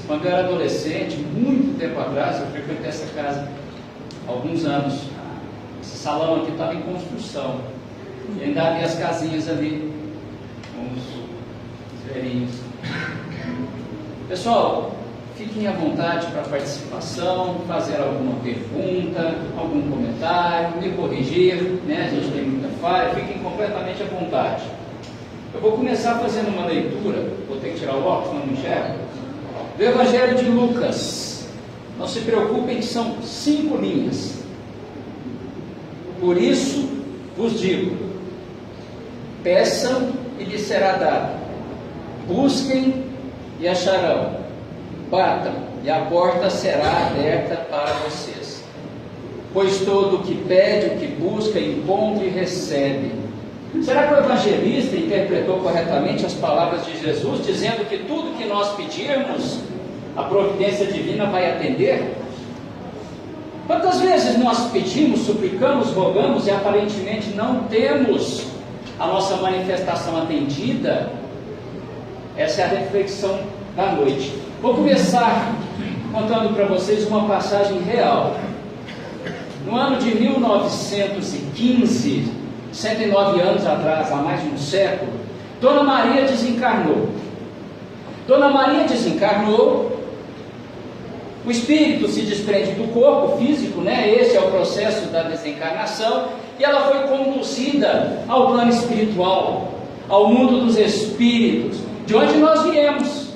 Quando eu era adolescente, muito tempo atrás, eu frequentei essa casa há alguns anos. Esse salão aqui estava em construção. E ainda havia as casinhas ali, com os velhinhos. Pessoal, fiquem à vontade para participação, fazer alguma pergunta, algum comentário, me corrigir, né? A gente tem muita falha, fiquem completamente à vontade. Eu vou começar fazendo uma leitura, vou ter que tirar o óculos, não me enxergo, do Evangelho de Lucas. Não se preocupem que são 5 linhas. Por isso vos digo: peçam e lhes será dado, busquem e acharão, batam e a porta será aberta para vocês. Pois todo o que pede, o que busca, encontra e recebe. Será que o evangelista interpretou corretamente as palavras de Jesus, dizendo que tudo que nós pedirmos, a providência divina vai atender? Quantas vezes nós pedimos, suplicamos, rogamos e aparentemente não temos a nossa manifestação atendida? Essa é a reflexão da noite. Vou começar contando para vocês uma passagem real. No ano de 1915, 109 anos atrás, há mais de um século, Dona Maria desencarnou. Dona Maria desencarnou, o espírito se desprende do corpo físico, né? Esse é o processo da desencarnação, e ela foi conduzida ao plano espiritual, ao mundo dos espíritos, de onde nós viemos,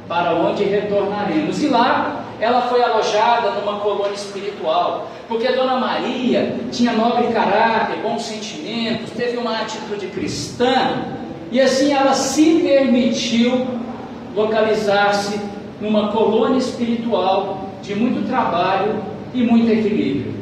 para onde retornaremos. E lá ela foi alojada numa colônia espiritual, porque Dona Maria tinha nobre caráter, bons sentimentos, teve uma atitude cristã, e assim ela se permitiu localizar-se numa colônia espiritual de muito trabalho e muito equilíbrio.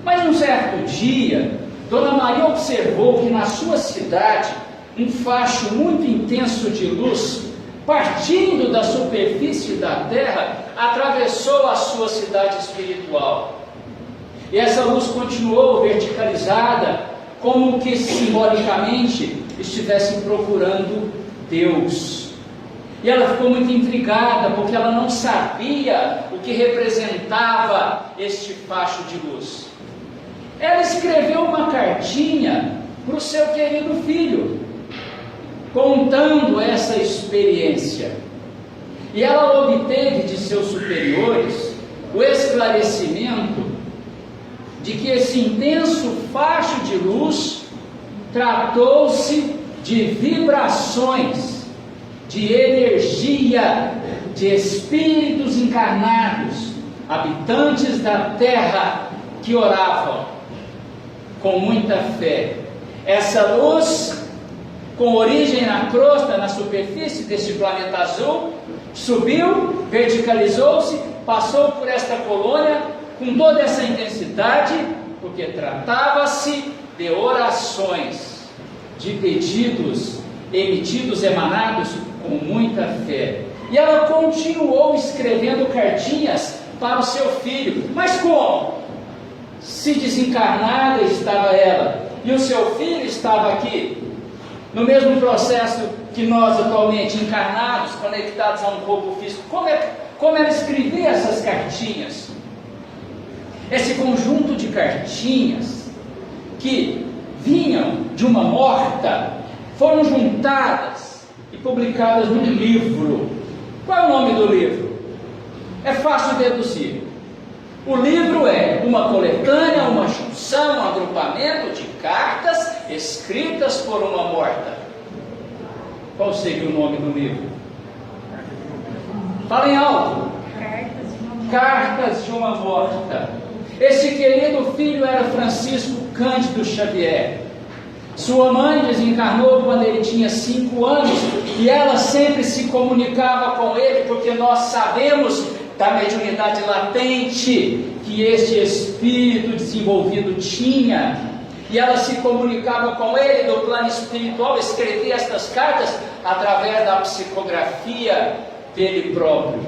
Mas num certo dia, Dona Maria observou que na sua cidade um facho muito intenso de luz, partindo da superfície da terra, atravessou a sua cidade espiritual. E essa luz continuou verticalizada, como que simbolicamente estivesse procurando Deus. E ela ficou muito intrigada, porque ela não sabia o que representava este facho de luz. Ela escreveu uma cartinha para o seu querido filho, contando essa experiência. E ela obteve de seus superiores o esclarecimento de que esse intenso facho de luz tratou-se de vibrações, de energia, de espíritos encarnados, habitantes da terra, que oravam com muita fé. Essa luz, com origem na crosta, na superfície deste planeta azul, subiu, verticalizou-se, passou por esta colônia com toda essa intensidade, porque tratava-se de orações, de pedidos emitidos, emanados com muita fé. E ela continuou escrevendo cartinhas para o seu filho. Mas como? Se desencarnada estava ela, e o seu filho estava aqui, no mesmo processo que nós atualmente, encarnados, conectados a um corpo físico. Como ela escrevia essas cartinhas? Esse conjunto de cartinhas que vinham de uma morta foram juntadas e publicadas num livro. Qual é o nome do livro? É fácil deduzir. O livro é uma coletânea, uma junção, um agrupamento de cartas escritas por uma morta. Qual seria o nome do livro? Falem alto. Cartas de uma morta. Esse querido filho era Francisco Cândido Xavier. Sua mãe desencarnou quando ele tinha 5 anos, e ela sempre se comunicava com ele, porque nós sabemos da mediunidade latente que este espírito desenvolvido tinha, e ela se comunicava com ele do plano espiritual, escrevia estas cartas através da psicografia dele próprio.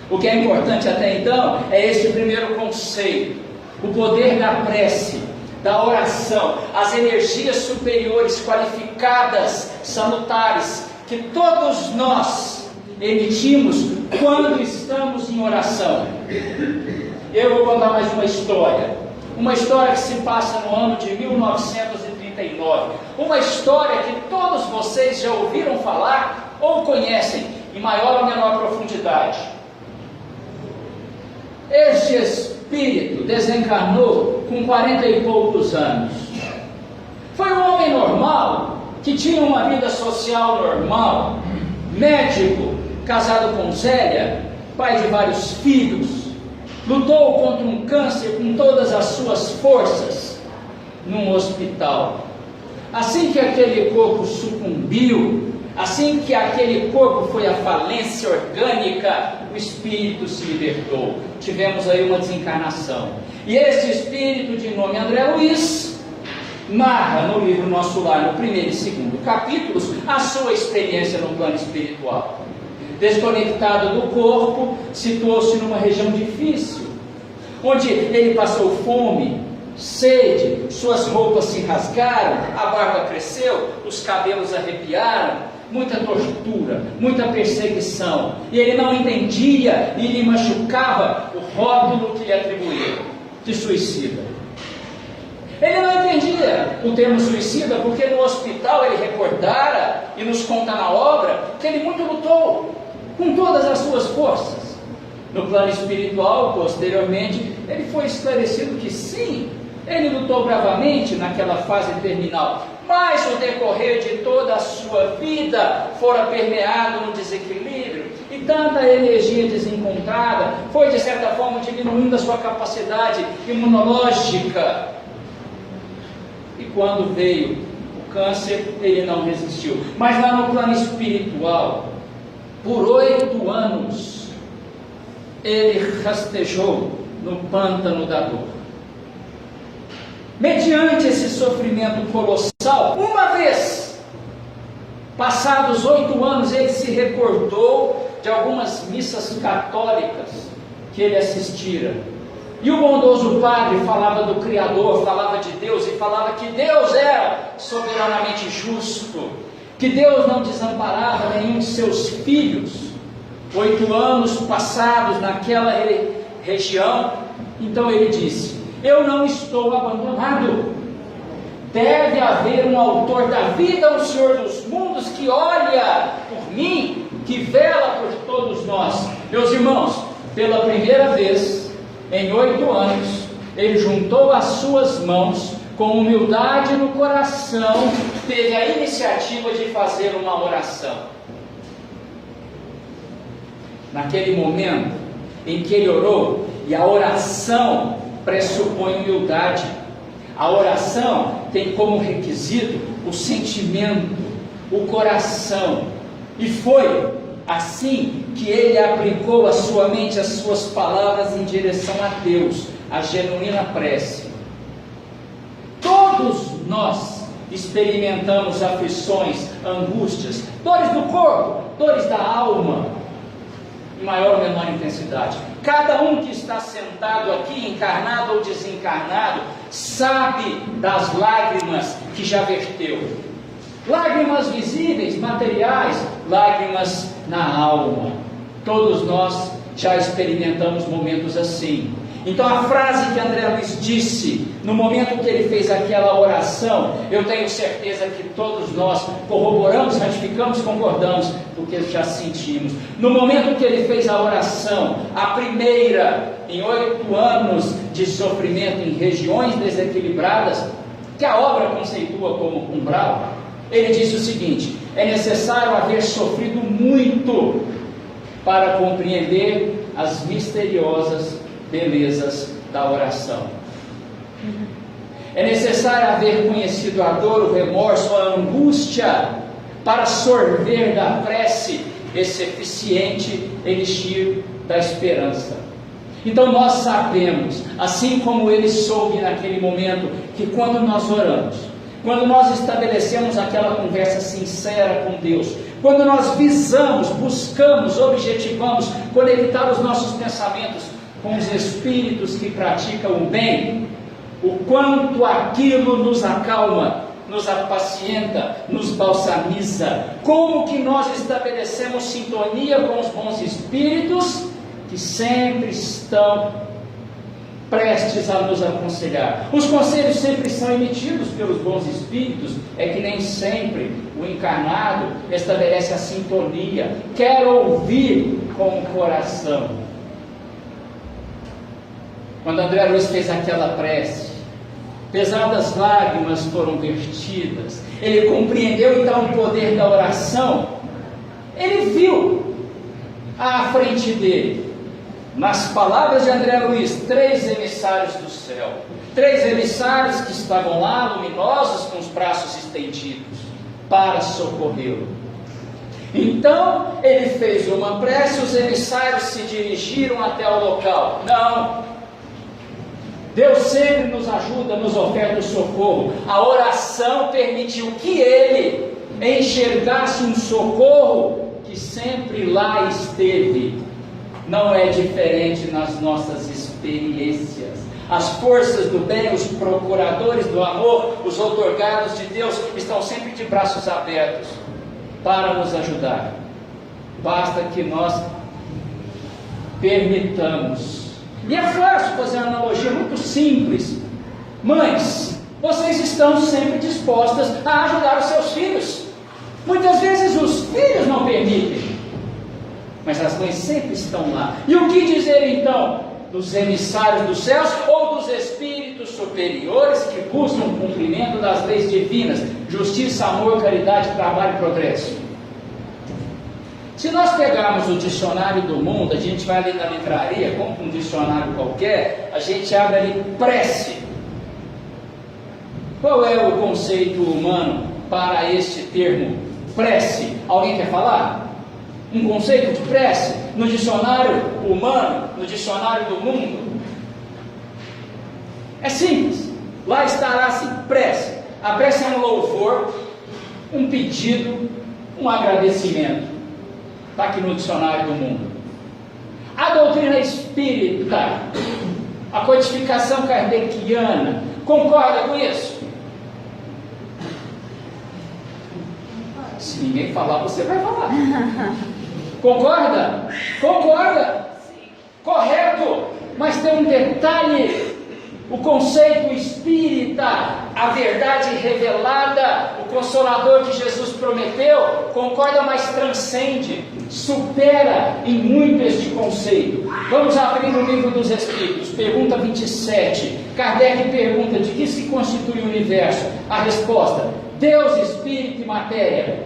O que é importante até então é este primeiro conceito: o poder da prece, da oração, as energias superiores qualificadas, salutares, que todos nós emitimos quando estamos em oração. Eu vou contar mais uma história que se passa no ano de 1939, uma história que todos vocês já ouviram falar ou conhecem, em maior ou menor profundidade. Este espírito desencarnou com 40 e poucos anos. Foi um homem normal, que tinha uma vida social normal, médico, casado com Zélia, pai de vários filhos, lutou contra um câncer com todas as suas forças, num hospital. Assim que aquele corpo sucumbiu, assim que aquele corpo foi à falência orgânica, o espírito se libertou. Tivemos aí uma desencarnação. E esse espírito, de nome André Luiz, narra no livro Nosso Lar, no primeiro e segundo capítulos, a sua experiência no plano espiritual. Desconectado do corpo, situou-se numa região difícil, onde ele passou fome, sede, suas roupas se rasgaram, a barba cresceu, os cabelos arrepiaram, muita tortura, muita perseguição, e ele não entendia e lhe machucava o rótulo que lhe atribuíram de suicida. Ele não entendia o termo suicida, porque no hospital ele recordara e nos conta na obra que ele muito lutou com todas as suas forças. No plano espiritual, posteriormente, ele foi esclarecido que sim, ele lutou bravamente naquela fase terminal, mas o decorrer de toda a sua vida fora permeado no desequilíbrio, e tanta energia desencontrada foi de certa forma diminuindo a sua capacidade imunológica. E quando veio o câncer, ele não resistiu. Mas lá no plano espiritual, por 8 anos, ele rastejou no pântano da dor. Mediante esse sofrimento colossal, uma vez, passados 8 anos, ele se recordou de algumas missas católicas que ele assistira. E o bondoso padre falava do Criador, falava de Deus, e falava que Deus era soberanamente justo, que Deus não desamparava nenhum de seus filhos. 8 anos passados naquela região, então ele disse: eu não estou abandonado. Deve haver um autor da vida, o Senhor dos mundos, que olha por mim, que vela por todos nós. Meus irmãos, pela primeira vez em 8 anos, ele juntou as suas mãos, com humildade no coração, teve a iniciativa de fazer uma oração. Naquele momento em que ele orou, e a oração pressupõe humildade, a oração tem como requisito o sentimento, o coração, e foi assim que ele aplicou a sua mente, as suas palavras em direção a Deus, a genuína prece. Todos nós experimentamos aflições, angústias, dores do corpo, dores da alma, em maior ou menor intensidade. Cada um que está sentado aqui, encarnado ou desencarnado, sabe das lágrimas que já verteu. Lágrimas visíveis, materiais, lágrimas na alma. Todos nós já experimentamos momentos assim. Então a frase que André Luiz disse, no momento que ele fez aquela oração, eu tenho certeza que todos nós corroboramos, ratificamos, concordamos, porque já sentimos. No momento que ele fez a oração, a primeira em 8 anos de sofrimento em regiões desequilibradas, que a obra conceitua como umbral, ele disse o seguinte: é necessário haver sofrido muito para compreender as misteriosas belezas da oração. É necessário haver conhecido a dor, o remorso, a angústia, para sorver da prece esse eficiente elixir da esperança. Então nós sabemos, assim como ele soube naquele momento, que quando nós oramos, quando nós estabelecemos aquela conversa sincera com Deus, quando nós visamos, buscamos, objetivamos conectar os nossos pensamentos com os espíritos que praticam o bem, o quanto aquilo nos acalma nos apacienta, nos balsamiza. Como que nós estabelecemos sintonia com os bons espíritos que sempre estão prestes a nos aconselhar? Os conselhos sempre são emitidos pelos bons espíritos, é que nem sempre o encarnado estabelece a sintonia, quer ouvir com o coração. Quando André Luiz fez aquela prece, pesadas lágrimas foram vertidas, ele compreendeu então o poder da oração. Ele viu à frente dele, nas palavras de André Luiz, 3 emissários do céu, 3 emissários que estavam lá, luminosos, com os braços estendidos, para socorrê-lo. Então, ele fez uma prece, os emissários se dirigiram até o local. Não! Deus sempre nos ajuda, nos oferta o socorro. A oração permitiu que ele enxergasse um socorro que sempre lá esteve. Não é diferente nas nossas experiências. As forças do bem, os procuradores do amor, os outorgados de Deus, estão sempre de braços abertos para nos ajudar. Basta que nós permitamos. E é fácil fazer uma analogia muito simples. Mães, vocês estão sempre dispostas a ajudar os seus filhos. Muitas vezes os filhos não permitem, mas as mães sempre estão lá. E o que dizer então dos emissários dos céus ou dos espíritos superiores que buscam o cumprimento das leis divinas, justiça, amor, caridade, trabalho e progresso? Se nós pegarmos o dicionário do mundo, a gente vai ali na livraria, compra um dicionário qualquer, a gente abre ali prece. Qual é o conceito humano para este termo prece? Alguém quer falar? Um conceito de prece no dicionário humano, no dicionário do mundo? É simples. Lá estará assim, prece. A prece é um louvor, um pedido, um agradecimento. Está aqui no dicionário do mundo. A doutrina espírita, a codificação kardeciana, concorda com isso? Se ninguém falar, você vai falar. Concorda? Concorda? Correto. Mas tem um detalhe. O conceito espírita, a verdade revelada, o consolador que Jesus prometeu, concorda, mas transcende, supera em muito este conceito. Vamos abrir o livro dos Espíritos, pergunta 27. Kardec pergunta: de que se constitui o universo? A resposta: Deus, Espírito e matéria.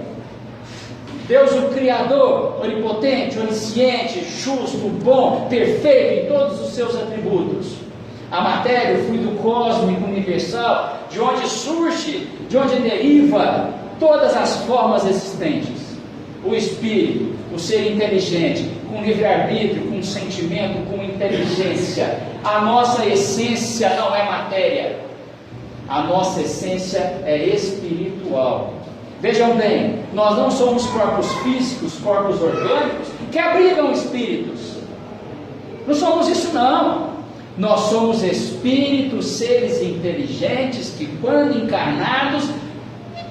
Deus, o Criador, onipotente, onisciente, justo, bom, perfeito em todos os seus atributos. A matéria, o fluido cósmico universal, de onde surge, de onde deriva todas as formas existentes. O espírito, o ser inteligente, com livre-arbítrio, com sentimento, com inteligência. A nossa essência não é matéria, a nossa essência é espiritual. Vejam bem, nós não somos corpos físicos, corpos orgânicos que abrigam espíritos. Não somos isso não. Nós somos espíritos, seres inteligentes que, quando encarnados,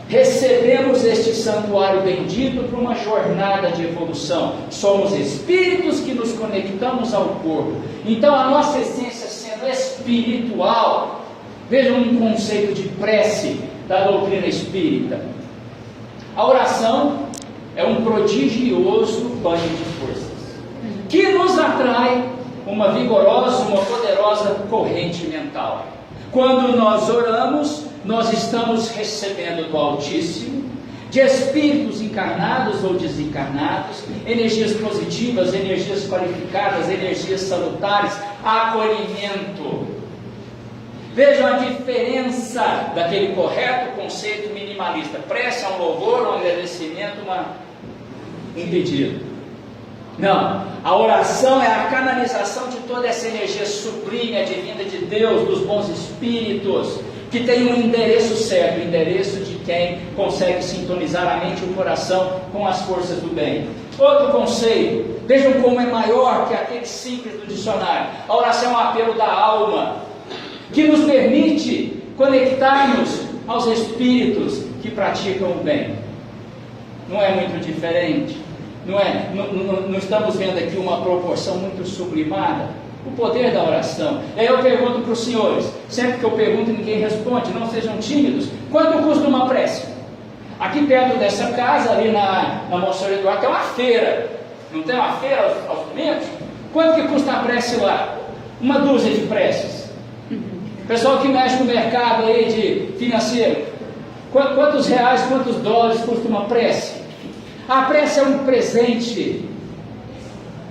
recebemos este santuário bendito para uma jornada de evolução. Somos espíritos que nos conectamos ao corpo. Então, a nossa essência sendo espiritual, vejam um conceito de prece da doutrina espírita. A oração é um prodigioso banho de forças que nos atrai uma vigorosa, uma poderosa corrente mental. Quando nós oramos, nós estamos recebendo do Altíssimo, de espíritos encarnados ou desencarnados, energias positivas, energias qualificadas, energias salutares, acolhimento. Vejam a diferença daquele correto conceito minimalista. Prece é um louvor, um agradecimento, um pedido. Não, a oração é a canalização de toda essa energia sublime, advinda de Deus, dos bons espíritos, que tem um endereço certo, o endereço de quem consegue sintonizar a mente e o coração com as forças do bem. Outro conceito, vejam como é maior que aquele simples do dicionário. A oração é um apelo da alma, que nos permite conectarmos aos espíritos que praticam o bem. Não é muito diferente? Não é? Não estamos vendo aqui uma proporção muito sublimada? O poder da oração. E aí eu pergunto para os senhores, sempre que eu pergunto ninguém responde, não sejam tímidos. Quanto custa uma prece? Aqui perto dessa casa, ali na Monsenhor Eduardo, tem uma feira. Não tem uma feira aos domingos? Quanto que custa a prece lá? Uma dúzia de preces. Pessoal que mexe no mercado aí de financeiro, quantos reais, quantos dólares custa uma prece? A prece é um presente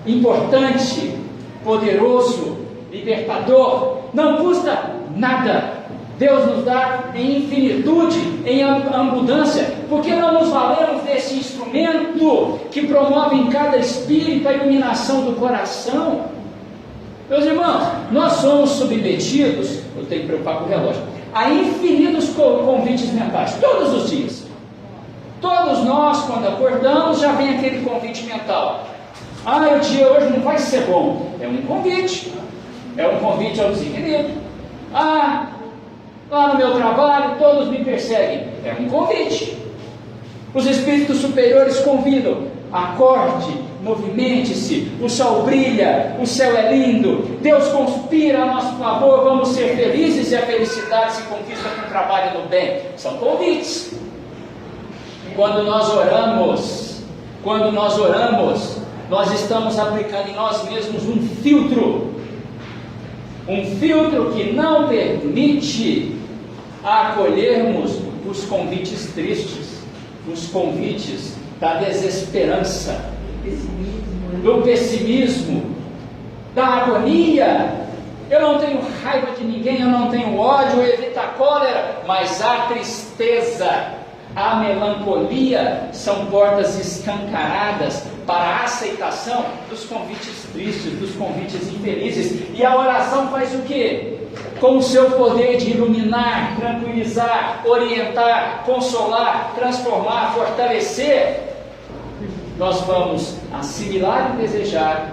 importante, poderoso, libertador, não custa nada. Deus nos dá em infinitude, em abundância, porque não nos valemos desse instrumento que promove em cada espírito a iluminação do coração. Meus irmãos, nós somos submetidos, eu tenho que preocupar com o relógio, a infinitos convites mentais, todos os dias. Todos nós, quando acordamos, já vem aquele convite mental. O dia hoje não vai ser bom. É um convite ao designido. Lá no meu trabalho todos me perseguem. É um convite. Os espíritos superiores convidam. Acorde, movimente-se, o sol brilha, o céu é lindo, Deus conspira a nosso favor, vamos ser felizes e a felicidade se conquista com o trabalho no bem. São convites. Quando nós oramos, nós estamos aplicando em nós mesmos um filtro que não permite acolhermos os convites tristes, os convites da desesperança, do pessimismo, da agonia. Eu não tenho raiva de ninguém, eu não tenho ódio, eu evito a cólera, mas a tristeza, a melancolia são portas escancaradas para a aceitação dos convites tristes, dos convites infelizes. E a oração faz o quê? Com o seu poder de iluminar, tranquilizar, orientar, consolar, transformar, fortalecer, nós vamos assimilar e desejar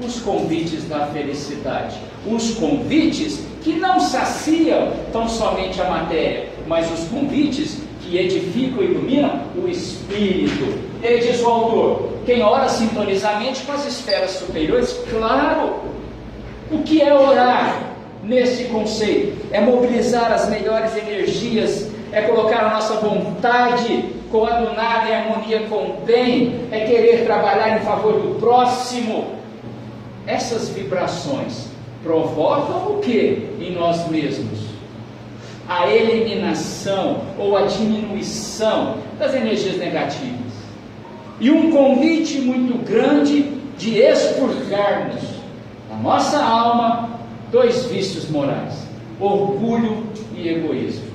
os convites da felicidade. Os convites que não saciam tão somente a matéria, mas os convites que edificam e iluminam o espírito. E diz o autor, quem ora sintonizamente com as esferas superiores, claro. O que é orar nesse conceito? É mobilizar as melhores energias, é colocar a nossa vontade coadunada em harmonia com o bem, é querer trabalhar em favor do próximo. Essas vibrações provocam o que em nós mesmos? A eliminação ou a diminuição das energias negativas. E um convite muito grande de expurgarmos da nossa alma 2 vícios morais: orgulho e egoísmo.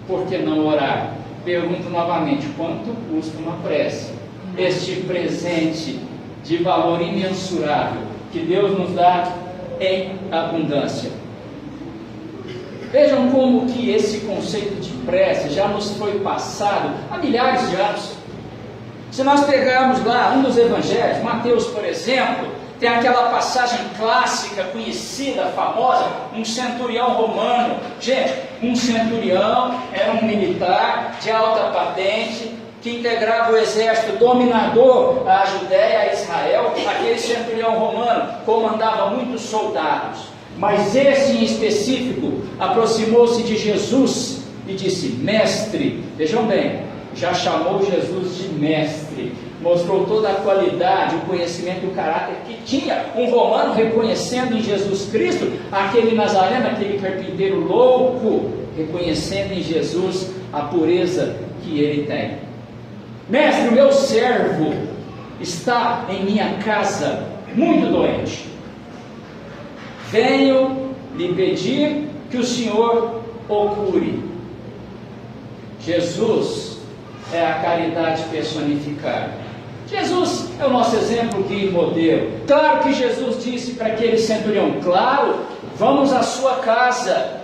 Por que não orar? Pergunto novamente, quanto custa uma prece? Este presente de valor imensurável que Deus nos dá em abundância. Vejam como que esse conceito de prece já nos foi passado há milhares de anos. Se nós pegarmos lá um dos evangelhos, Mateus, por exemplo, tem aquela passagem clássica, conhecida, famosa, um centurião romano. Gente, um centurião era um militar de alta patente que integrava o exército dominador à Judéia, a Israel. Aquele centurião romano comandava muitos soldados, mas esse em específico aproximou-se de Jesus e disse: mestre. Vejam bem, já chamou Jesus de mestre, mostrou toda a qualidade, o conhecimento e o caráter que tinha um romano, reconhecendo em Jesus Cristo aquele nazareno, aquele carpinteiro louco, reconhecendo em Jesus a pureza que ele tem. Mestre, o meu servo está em minha casa muito doente, venho lhe pedir que o Senhor o cure. Jesus é a caridade personificada. Jesus é o nosso exemplo, guia e modelo. Claro que Jesus disse para aquele centurião: claro, vamos à sua casa.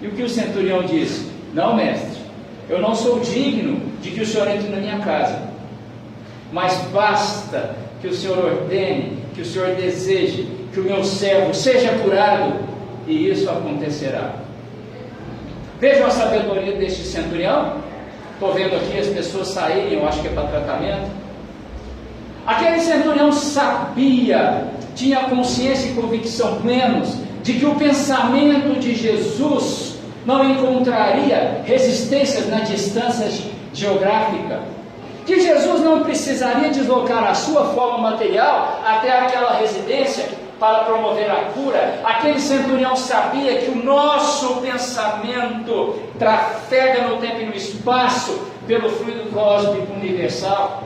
E o que o centurião disse? Não, mestre, eu não sou digno de que o Senhor entre na minha casa, mas basta que o Senhor ordene, que o Senhor deseje que o meu servo seja curado, e isso acontecerá. Vejam a sabedoria deste centurião. Estou vendo aqui as pessoas saírem, eu acho que é para tratamento. Aquele centurião sabia, tinha consciência e convicção plenos de que o pensamento de Jesus não encontraria resistências na distância geográfica, que Jesus não precisaria deslocar a sua forma material até aquela residência para promover a cura. Aquele centurião sabia que o nosso pensamento trafega no tempo e no espaço pelo fluido cósmico universal.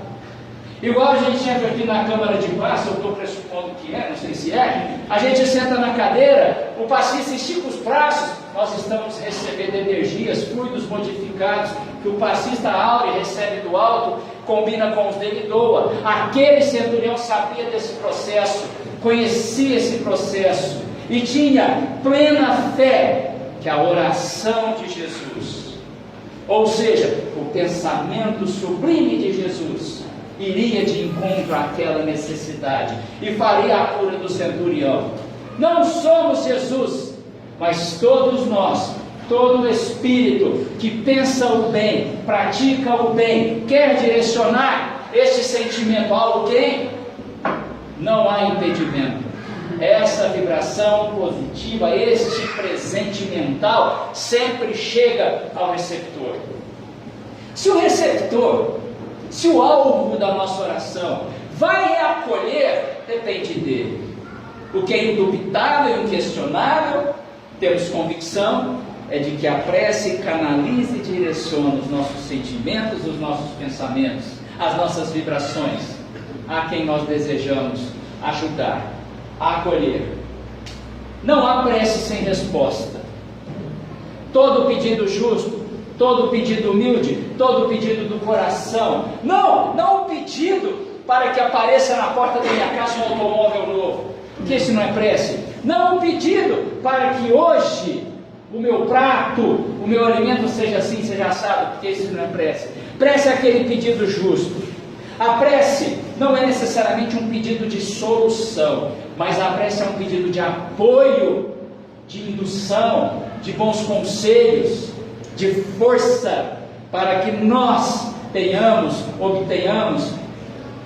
Igual a gente entra aqui na Câmara de Paz, eu estou pressupondo que é, não sei se é, a gente senta na cadeira, o passista estica os braços, nós estamos recebendo energias, fluidos modificados, que o passista aure recebe do alto, combina com os dele e doa. Aquele centurião sabia desse processo, conhecia esse processo, e tinha plena fé que a oração de Jesus, ou seja, o pensamento sublime de Jesus, iria de encontro àquela necessidade e faria a cura do centurião. Não somos Jesus, mas todos nós, todo espírito que pensa o bem, pratica o bem, quer direcionar este sentimento a alguém, não há impedimento. Essa vibração positiva, este presente mental sempre chega ao receptor. Se o receptor, se o alvo da nossa oração vai acolher, depende dele. O que é indubitável e inquestionável, temos convicção, é de que a prece canaliza e direciona os nossos sentimentos, os nossos pensamentos, as nossas vibrações, a quem nós desejamos ajudar, acolher. Não há prece sem resposta. Todo pedido justo, todo pedido humilde, todo pedido do coração, não um pedido para que apareça na porta da minha casa um automóvel novo, porque isso não é prece. Não um pedido para que hoje o meu prato, o meu alimento seja assim, seja assado, porque isso não é prece. Prece é aquele pedido justo. A prece não é necessariamente um pedido de solução, mas a prece é um pedido de apoio, de indução, de bons conselhos, de força, para que nós obtenhamos,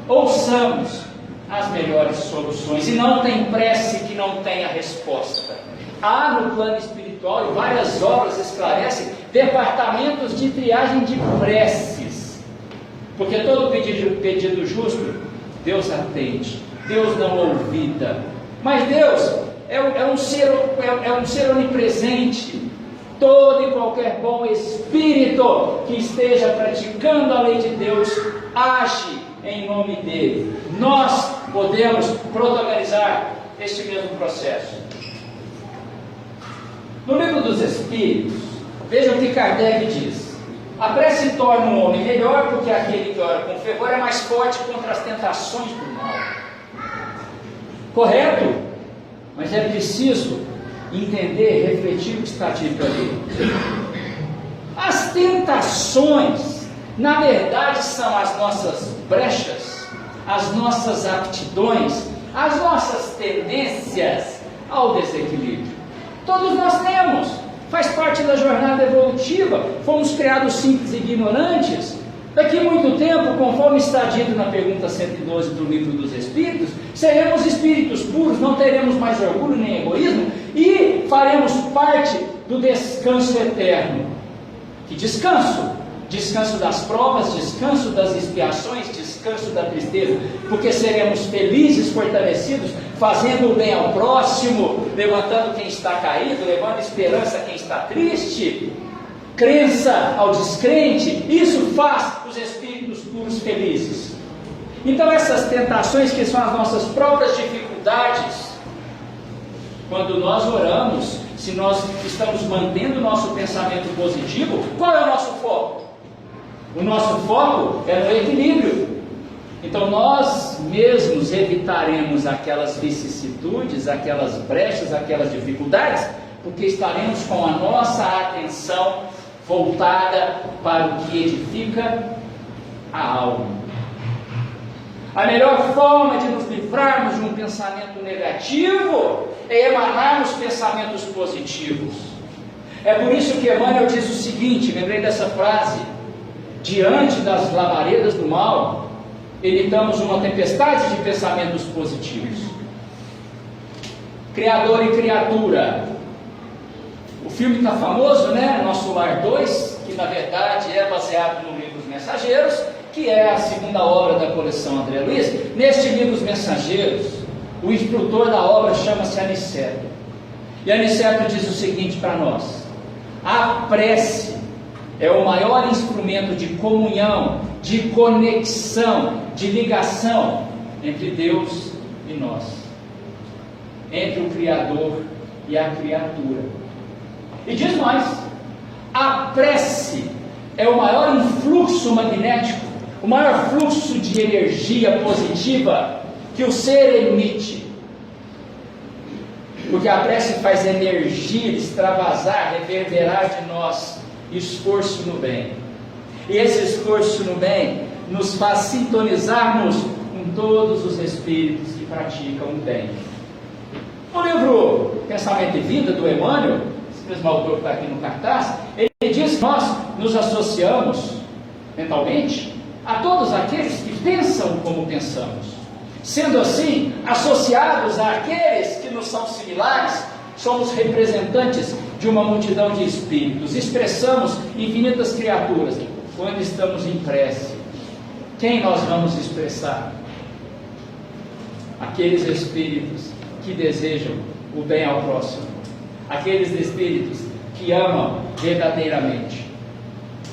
ouçamos as melhores soluções. E não tem prece que não tenha resposta. Há no plano espiritual, e várias obras esclarecem, departamentos de triagem de preces, porque todo pedido justo, Deus atende, Deus não ouvida, mas Deus é um ser onipresente. Todo e qualquer bom espírito que esteja praticando a lei de Deus, age em nome dele. Nós podemos protagonizar este mesmo processo. No livro dos Espíritos, vejam o que Kardec diz: a prece torna um homem melhor, porque aquele que ora com fervor é mais forte contra as tentações do mal. Correto? Mas é preciso entender, refletir o que está dito ali. As tentações, na verdade, são as nossas brechas, as nossas aptidões, as nossas tendências ao desequilíbrio. Todos nós temos, faz parte da jornada evolutiva. Fomos criados simples e ignorantes. Daqui a muito tempo, conforme está dito na pergunta 112 do livro dos Espíritos, seremos espíritos puros, não teremos mais orgulho nem egoísmo e faremos parte do descanso eterno. Que descanso? Descanso das provas, descanso das expiações, descanso da tristeza, porque seremos felizes, fortalecidos, fazendo o bem ao próximo, levantando quem está caído, levando esperança a quem está triste, crença ao descrente. Isso faz os espíritos puros felizes. Então essas tentações, que são as nossas próprias dificuldades, quando nós oramos, se nós estamos mantendo o nosso pensamento positivo, qual é o nosso foco? O nosso foco é no equilíbrio. Então nós mesmos evitaremos aquelas vicissitudes, aquelas brechas, aquelas dificuldades, porque estaremos com a nossa atenção voltada para o que edifica a alma. A melhor forma de nos livrarmos de um pensamento negativo é emanarmos pensamentos positivos. É por isso que Emmanuel diz o seguinte, lembrei dessa frase: diante das labaredas do mal, evitamos uma tempestade de pensamentos positivos. Criador e criatura. O filme está famoso, né? Nosso Lar 2, que na verdade é baseado no livro Os Mensageiros, que é a segunda obra da coleção André Luiz. Neste livro Os Mensageiros, o instrutor da obra chama-se Aniceto. E Aniceto diz o seguinte para nós: a prece é o maior instrumento de comunhão, de conexão, de ligação entre Deus e nós, entre o Criador e a criatura. E diz mais: a prece é o maior influxo magnético, o maior fluxo de energia positiva que o ser emite. Porque a prece faz energia extravasar, reverberar de nós esforço no bem. E esse esforço no bem nos faz sintonizarmos com todos os espíritos que praticam o bem. No livro Pensamento e Vida, do Emmanuel, esse mesmo autor que está aqui no cartaz, ele diz que nós nos associamos mentalmente a todos aqueles que pensam como pensamos. Sendo assim, associados àqueles que nos são similares, somos representantes de uma multidão de espíritos, expressamos infinitas criaturas. Quando estamos em prece, quem nós vamos expressar? Aqueles espíritos que desejam o bem ao próximo, aqueles espíritos que amam verdadeiramente.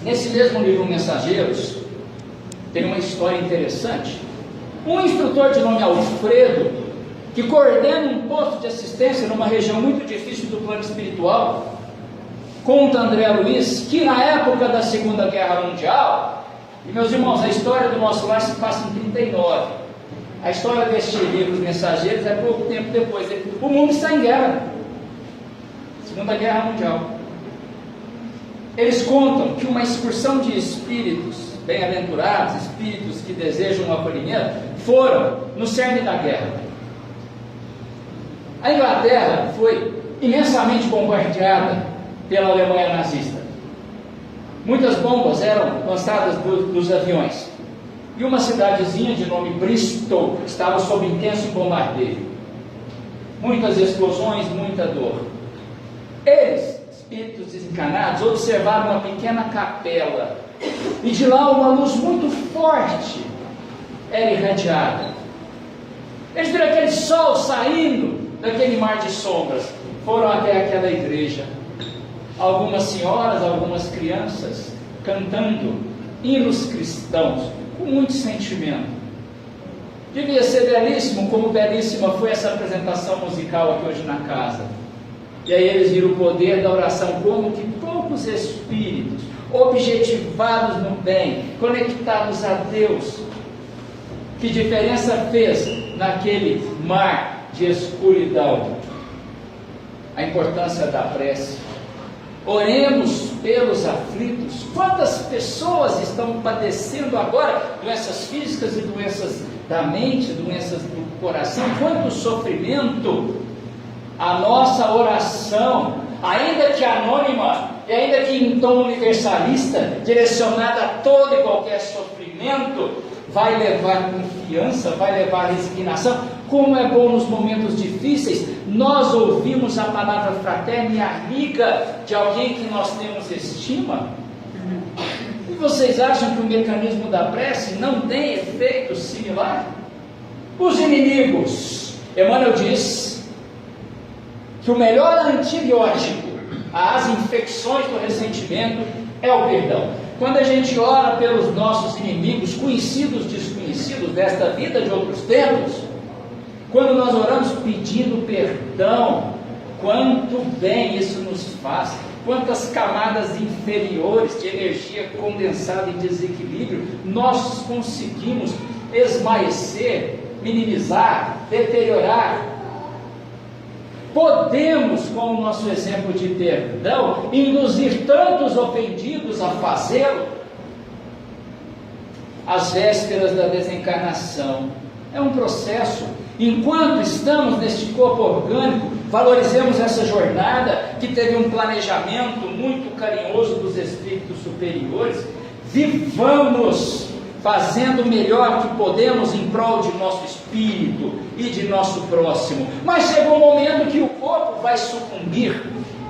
Nesse mesmo livro Mensageiros, tem uma história interessante. Um instrutor de nome Alfredo, que coordena um posto de assistência numa região muito difícil do plano espiritual, conta André Luiz que na época da Segunda Guerra Mundial, e meus irmãos, a história do nosso lar se passa em 39, a história deste livro, Os Mensageiros, é pouco tempo depois. O mundo está em guerra, Segunda Guerra Mundial. Eles contam que uma excursão de espíritos bem-aventurados, espíritos que desejam um acolhimento, foram no cerne da guerra. A Inglaterra foi imensamente bombardeada pela Alemanha nazista. Muitas bombas eram lançadas dos aviões. E uma cidadezinha de nome Bristol estava sob intenso bombardeio. Muitas explosões, muita dor. Eles, espíritos desencarnados, observaram uma pequena capela. E de lá uma luz muito forte era irradiada. Eles viram aquele sol saindo daquele mar de sombras. Foram até aquela igreja. Algumas senhoras, algumas crianças cantando hinos cristãos com muito sentimento. Devia ser belíssimo, como belíssima foi essa apresentação musical aqui hoje na casa. E aí eles viram o poder da oração, como que poucos espíritos objetivados no bem, conectados a Deus, que diferença fez naquele mar de escuridão? A importância da prece. Oremos pelos aflitos. Quantas pessoas estão padecendo agora doenças físicas e doenças da mente, doenças do coração? Quanto sofrimento! A nossa oração, ainda que anônima e ainda que em tom universalista, direcionada a todo e qualquer sofrimento, vai levar confiança, vai levar resignação. Como é bom nos momentos difíceis nós ouvimos a palavra fraterna e amiga de alguém que nós temos estima. E vocês acham que o mecanismo da prece não tem efeito similar? Os inimigos, Emmanuel diz que o melhor antibiótico às infecções do ressentimento é o perdão. Quando a gente ora pelos nossos inimigos, conhecidos, desconhecidos, desta vida, de outros tempos, quando nós oramos pedindo perdão, quanto bem isso nos faz, quantas camadas inferiores de energia condensada em desequilíbrio nós conseguimos esmaecer, minimizar, deteriorar. Podemos, com o nosso exemplo de perdão, induzir tantos ofendidos a fazê-lo. Às vésperas da desencarnação, é um processo Enquanto estamos neste corpo orgânico, valorizemos essa jornada que teve um planejamento muito carinhoso dos espíritos superiores. Vivamos fazendo o melhor que podemos em prol de nosso espírito e de nosso próximo. Mas chega um momento que o corpo vai sucumbir,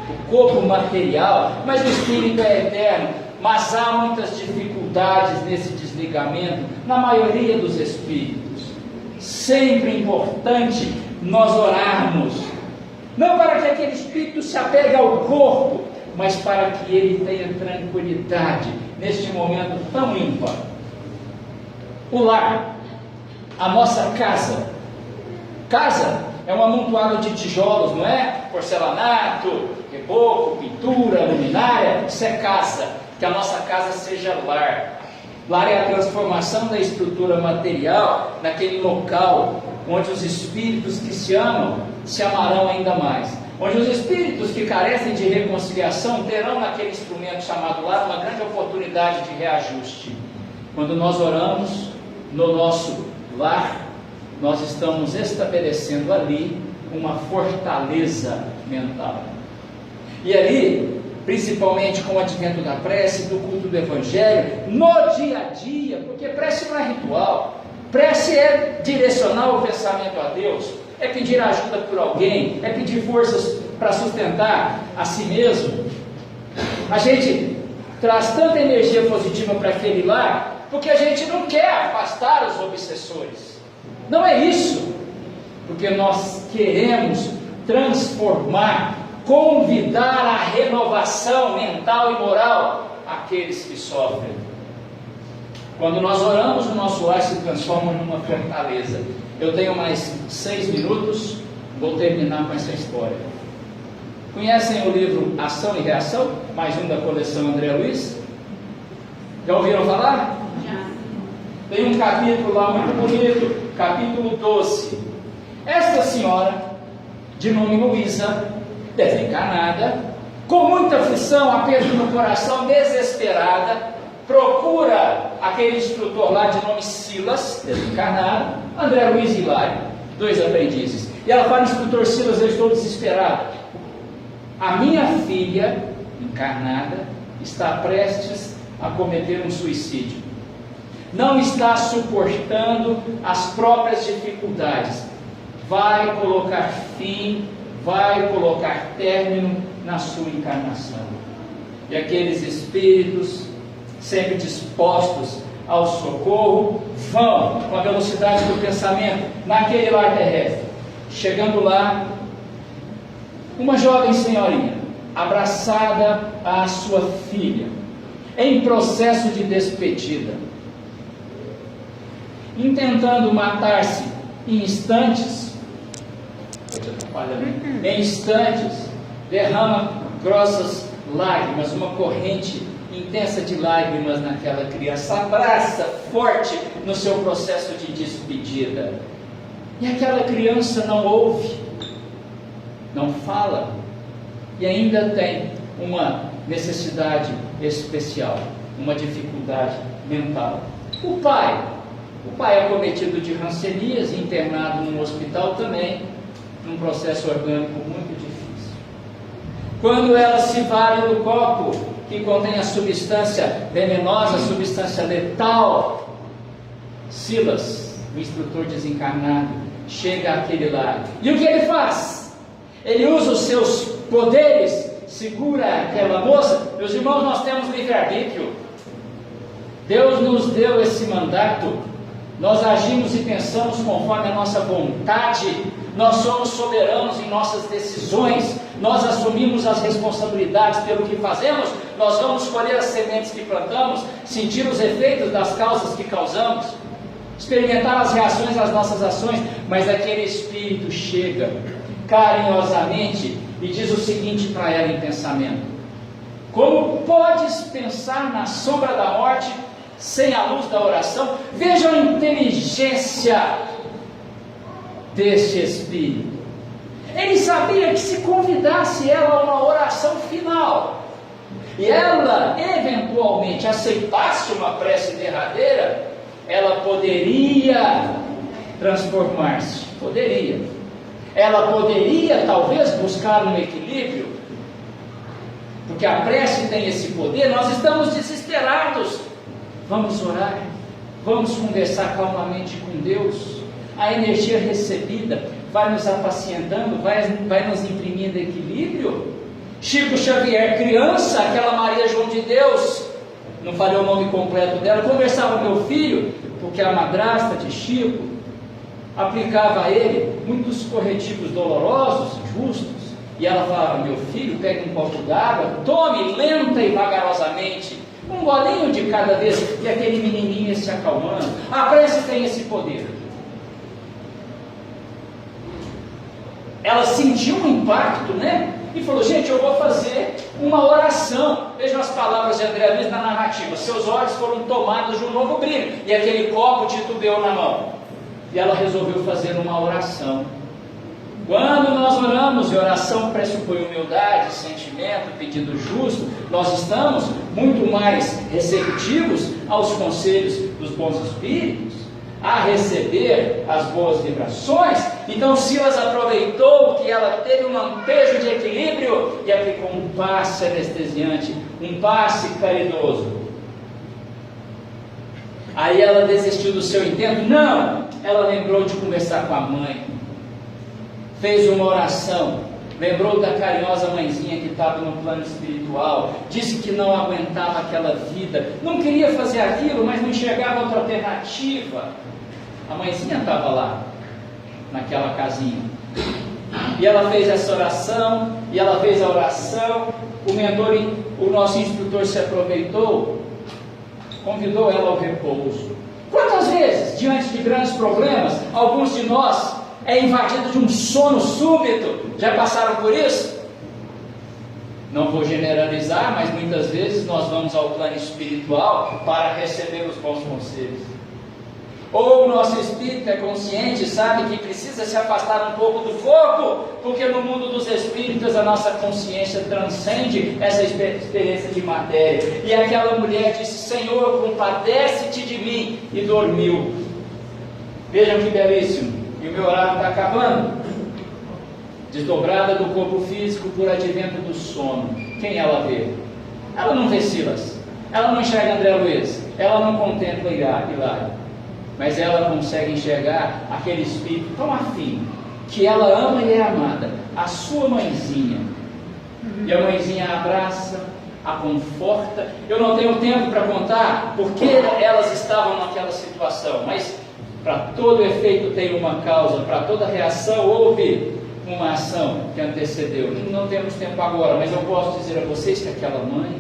o corpo material, mas o espírito é eterno. Mas há muitas dificuldades nesse desligamento na maioria dos espíritos. Sempre é importante nós orarmos, não para que aquele espírito se apegue ao corpo, mas para que ele tenha tranquilidade neste momento tão ímpar. O lar, a nossa casa. Casa é um amontoado de tijolos, não é? Porcelanato, reboco, pintura, luminária. Isso é casa. Que a nossa casa seja lar. Lar é a transformação da estrutura material naquele local onde os espíritos que se amam se amarão ainda mais. Onde os espíritos que carecem de reconciliação terão naquele instrumento chamado lar uma grande oportunidade de reajuste. Quando nós oramos no nosso lar, nós estamos estabelecendo ali uma fortaleza mental. E ali, principalmente com o advento da prece, do culto do Evangelho, no dia a dia, porque prece não é ritual, prece é direcionar o pensamento a Deus, é pedir ajuda por alguém, é pedir forças para sustentar a si mesmo. A gente traz tanta energia positiva para aquele lar, porque a gente não quer afastar os obsessores. Não é isso, porque nós queremos transformar, convidar à renovação mental e moral aqueles que sofrem. Quando nós oramos, o nosso lar se transforma numa fortaleza. Eu tenho mais 6 minutos, vou terminar com essa história. Conhecem o livro Ação e Reação? Mais um da coleção André Luiz? Já ouviram falar? Já. Tem um capítulo lá muito bonito, capítulo 12. Esta senhora, de nome Luísa, desencarnada, com muita aflição, aperto no coração, desesperada, procura aquele instrutor lá de nome Silas, desencarnado, André Luiz e Hilário, 2 aprendizes. E ela fala: instrutor Silas, eu estou desesperado. A minha filha, encarnada, está prestes a cometer um suicídio. Não está suportando as próprias dificuldades. Vai colocar fim, vai colocar término na sua encarnação. E aqueles espíritos, sempre dispostos ao socorro, vão com a velocidade do pensamento naquele lar terrestre. Chegando lá, uma jovem senhorinha, abraçada à sua filha, em processo de despedida, intentando matar-se em instantes, derrama grossas lágrimas, uma corrente intensa de lágrimas naquela criança, abraça forte no seu processo de despedida, e aquela criança não ouve, não fala, e ainda tem uma necessidade especial, uma dificuldade mental. O pai é cometido de rancenias, internado num hospital também, num processo orgânico muito difícil. Quando ela se vale do copo que contém a substância venenosa, a substância letal, Silas, o instrutor desencarnado, chega àquele lar. E o que ele faz? Ele usa os seus poderes, segura aquela moça. Meus irmãos, nós temos livre-arbítrio. Deus nos deu esse mandato. Nós agimos e pensamos conforme a nossa vontade. Nós somos soberanos em nossas decisões. Nós assumimos as responsabilidades pelo que fazemos. Nós vamos colher as sementes que plantamos, sentir os efeitos das causas que causamos, experimentar as reações às nossas ações. Mas aquele espírito chega carinhosamente e diz o seguinte para ela em pensamento: como podes pensar na sombra da morte sem a luz da oração? Veja a inteligência deste espírito. Ele sabia que se convidasse ela a uma oração final, e ela eventualmente aceitasse uma prece derradeira, ela poderia transformar-se? Poderia. Ela poderia talvez buscar um equilíbrio, porque a prece tem esse poder. Nós estamos desesperados, vamos orar, vamos conversar calmamente com Deus. A energia recebida vai nos apacientando, vai nos imprimindo equilíbrio. Chico Xavier, criança, aquela Maria João de Deus, não falei o nome completo dela, conversava com meu filho, porque a madrasta de Chico aplicava a ele muitos corretivos dolorosos, justos, e ela falava: meu filho, pegue um copo d'água, tome lenta e vagarosamente, um golinho de cada vez, e aquele menininho ia se acalmando. A prece tem esse poder. Ela sentiu um impacto, né? E falou: gente, eu vou fazer uma oração. Vejam as palavras de André Luiz na narrativa: seus olhos foram tomados de um novo brilho, e aquele copo titubeou na mão. E ela resolveu fazer uma oração. Quando nós oramos, e oração pressupõe humildade, sentimento, pedido justo, nós estamos muito mais receptivos aos conselhos dos bons espíritos, a receber as boas vibrações. Então Silas aproveitou que ela teve um lampejo de equilíbrio e aplicou um passe anestesiante, um passe caridoso. Aí ela desistiu do seu intento? Não! Ela lembrou de conversar com a mãe, fez uma oração, lembrou da carinhosa mãezinha que estava no plano espiritual, disse que não aguentava aquela vida, não queria fazer aquilo, mas não enxergava outra alternativa. A mãezinha estava lá, naquela casinha, e ela fez essa oração, e ela fez a oração. O mentor, o nosso instrutor, se aproveitou, convidou ela ao repouso. Quantas vezes, diante de grandes problemas, alguns de nós é invadido de um sono súbito? Já passaram por isso? Não vou generalizar, mas muitas vezes nós vamos ao plano espiritual para receber os bons conselhos. Ou o nosso espírito é consciente, sabe que precisa se afastar um pouco do corpo, porque no mundo dos espíritos a nossa consciência transcende essa experiência de matéria. E aquela mulher disse: Senhor, compadece-te de mim, e dormiu. Vejam que belíssimo. E o meu horário está acabando. Desdobrada do corpo físico por advento do sono. Quem ela vê? Ela não vê Silas, ela não enxerga André Luiz, ela não contempla Hilário, mas ela consegue enxergar aquele espírito tão afim, que ela ama e é amada, a sua mãezinha. E a mãezinha a abraça, a conforta. Eu não tenho tempo para contar porque elas estavam naquela situação, mas para todo efeito tem uma causa, para toda reação houve uma ação que antecedeu. Não temos tempo agora, mas eu posso dizer a vocês que aquela mãe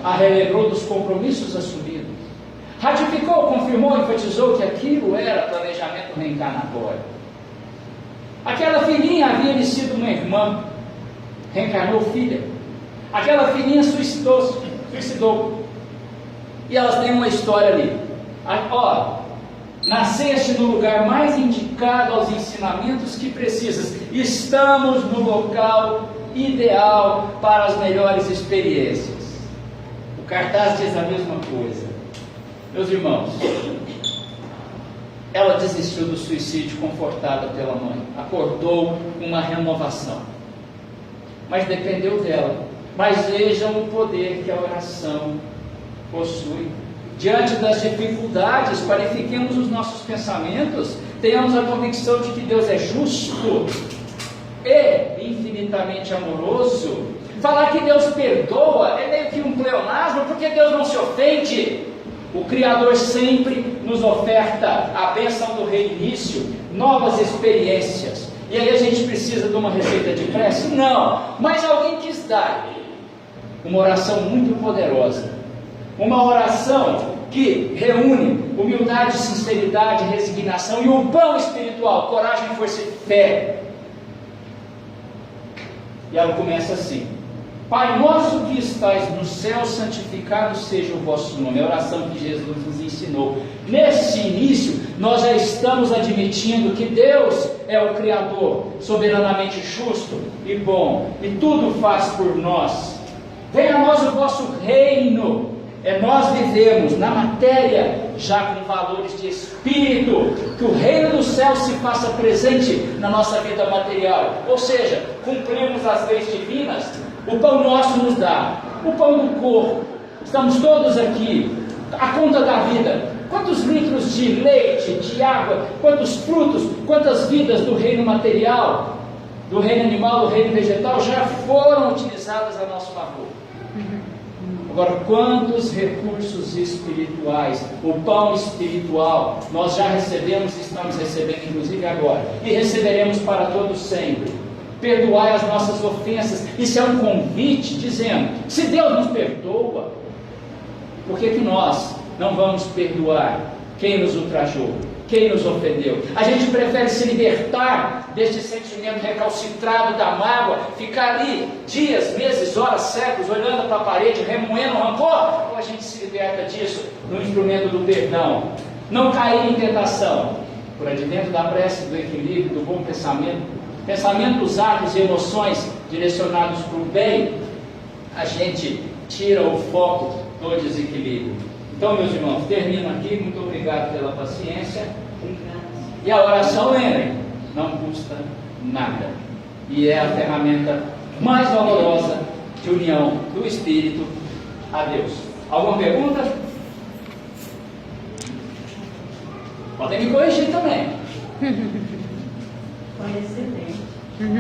a relembrou dos compromissos assumidos, ratificou, confirmou, enfatizou que aquilo era planejamento reencarnatório. Aquela filhinha havia lhe sido uma irmã, reencarnou filha. Aquela filhinha suicidou. E elas têm uma história ali. Nasceste no lugar mais indicado aos ensinamentos que precisas. Estamos no local ideal para as melhores experiências. O cartaz diz a mesma coisa. Meus irmãos, ela desistiu do suicídio confortada pela mãe, acordou com uma renovação, mas dependeu dela. Mas vejam o poder que a oração possui. Diante das dificuldades, qualifiquemos os nossos pensamentos, tenhamos a convicção de que Deus é justo e infinitamente amoroso. Falar que Deus perdoa é meio que um pleonasmo, porque Deus não se ofende. O Criador sempre nos oferta a bênção do reinício, novas experiências. E aí a gente precisa de uma receita de prece? Não, mas alguém quis dar uma oração muito poderosa, uma oração que reúne humildade, sinceridade, resignação e o pão espiritual, coragem, força e fé. E ela começa assim: Pai nosso que estais no céu, santificado seja o vosso nome. É a oração que Jesus nos ensinou. Nesse início, nós já estamos admitindo que Deus é o Criador, soberanamente justo e bom, e tudo faz por nós. Venha a nós o vosso reino, nós vivemos na matéria, já com valores de espírito, que o reino dos céus se faça presente na nossa vida material. Ou seja, cumprimos as leis divinas, o pão nosso nos dá, o pão do corpo. Estamos todos aqui, a conta da vida. Quantos litros de leite, de água, quantos frutos, quantas vidas do reino material, do reino animal, do reino vegetal já foram utilizadas a nosso favor. Agora, quantos recursos espirituais, o pão espiritual, nós já recebemos e estamos recebendo, inclusive agora, e receberemos para todos sempre. Perdoai as nossas ofensas. Isso é um convite dizendo, se Deus nos perdoa, por que nós não vamos perdoar quem nos ultrajou, quem nos ofendeu? A gente prefere se libertar deste sentimento recalcitrado da mágoa, ficar ali dias, meses, horas, séculos, olhando para a parede, remoendo o rancor, ou a gente se liberta disso no instrumento do perdão? Não cair em tentação, por advento da prece, do equilíbrio, do bom pensamento, pensamentos, atos e emoções direcionados para o bem, a gente tira o foco do desequilíbrio. Então, meus irmãos, termino aqui. Muito obrigado pela paciência. E a oração, lembrem, não custa nada. E é a ferramenta mais valorosa de união do Espírito a Deus. Alguma pergunta? Podem me corrigir também. Foi excelente.